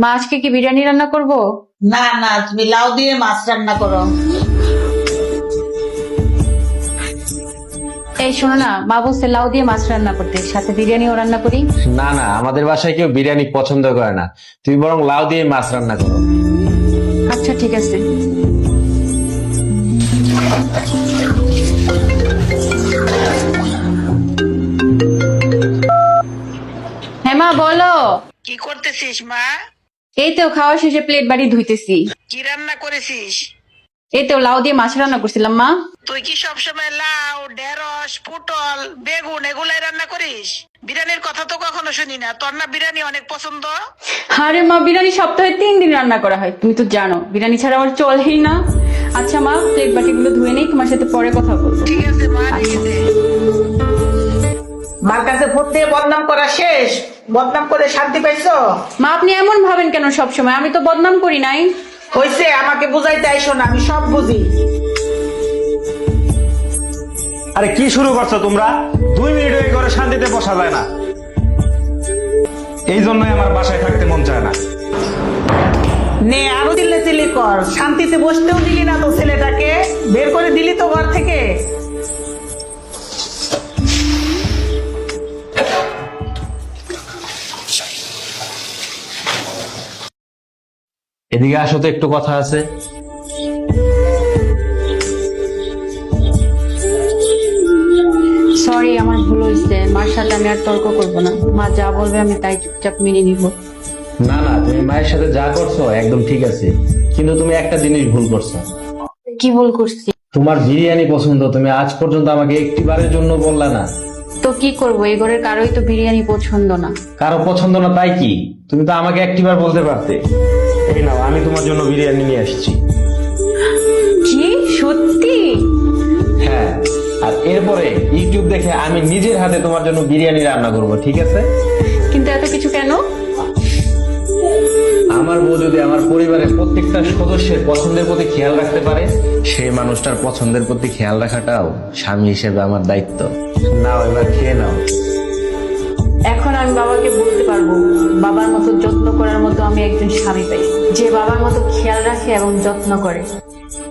মা আজকে কি বিরিয়ানি রান্না করব? না না, তুমি লাউ দিয়ে মাছ রান্না করো। এই শোনো না, মা বলছে লাউ দিয়ে মাছ রান্না করতে, সাথে বিরিয়ানিও রান্না করি। না না, আমাদের বাসায় কেউ বিরিয়ানি পছন্দ করে না, তুমি বরং লাউ দিয়ে মাছ রান্না করো। আচ্ছা ঠিক আছে। হ্যাঁ মা বলো। কি করতেছিস মা? এই তো খাওয়া শেষে প্লেট বাড়ি ধুইতেছি। কি রান্না করেছিস? এই তো লাউ দিয়ে মাছ রান্না করছিলাম মা। তুই কি সবসময় লাউ, ঢেঁড়স, পটল, বেগুন এগুলাই রান্না করিস? বিরিয়ানির কথা তো কখনো শুনি না। তোর না বিরিয়ানি অনেক পছন্দ? আরে মা, বিরিয়ানি সপ্তাহে 3 দিন রান্না করা হয়, তুমি তো জানো বিরিয়ানি ছাড়া আমার চলেই না। আচ্ছা মা, প্লেট বাটিগুলো ধুয়ে নেই, তোমার সাথে পরে কথা বলবো। ঠিক আছে মা, রেখে দে। মার কাছে ভোট দিয়ে বদনাম করা শেষ? বদনাম করে শান্তি পাইছো? মা আপনি এমন ভাবেন কেন সব সময়? আমি তো বদনাম করি নাই। হইছে, আমাকে বুঝাইতে আইসো না, আমি সব বুঝি। আরে কি শুরু করছো তোমরা? 2 মিনিট এই ঘরে শান্তিতে বসা যায় না, এই জন্যই আমার বাসায় থাকতে মন চায় না। নে আরো চিল্লি কর, শান্তিতে বসতেও দিলি না তো ছেলেটাকে, বের করে দিলি তো ঘর থেকে। এদিকে আসো তো, একটু কথা আছে। সরি, আমার ভুল হয়েছে। মার সাথে আমি আর তর্ক করবো না। মা যা বলবে আমি তাই চুপচাপ মেনে নিব। না না, তুমি মায়ের সাথে যা করছো একদম ঠিক আছে, কিন্তু তুমি একটা জিনিস ভুল করছো। কি ভুল করছি? তোমার বিরিয়ানি পছন্দ, তুমি আজ পর্যন্ত আমাকে একটিবারের জন্য বললা না। তো কি করবো, এই ঘরের কারোই তো বিরিয়ানি পছন্দ না। কারো পছন্দ না তাই কি? তুমি তো আমাকে একটিবার বলতে পারতে। এই নাও, আমি তোমার জন্য বিরিয়ানি নিয়ে আসছি। কি সত্যি? হ্যাঁ, আর এরপরে ইউটিউব দেখে আমি নিজের হাতে তোমার জন্য বিরিয়ানি রান্না করব, ঠিক আছে? কিন্তু এত কিছু কেন? আমার বউ যদি আমার পরিবারের প্রত্যেকটা সদস্যের পছন্দের প্রতি খেয়াল রাখতে পারে, সেই মানুষটার পছন্দের প্রতি খেয়াল রাখাটাও স্বামী হিসেবে আমার দায়িত্ব। নাও, এবার খেয়ে নাও। এখন আমি বাবাকে বলতে পারবো, বাবার মতো যত্ন করার মতো আমি একজন স্বামী পাই, যে বাবার মতো খেয়াল রাখে এবং যত্ন করে।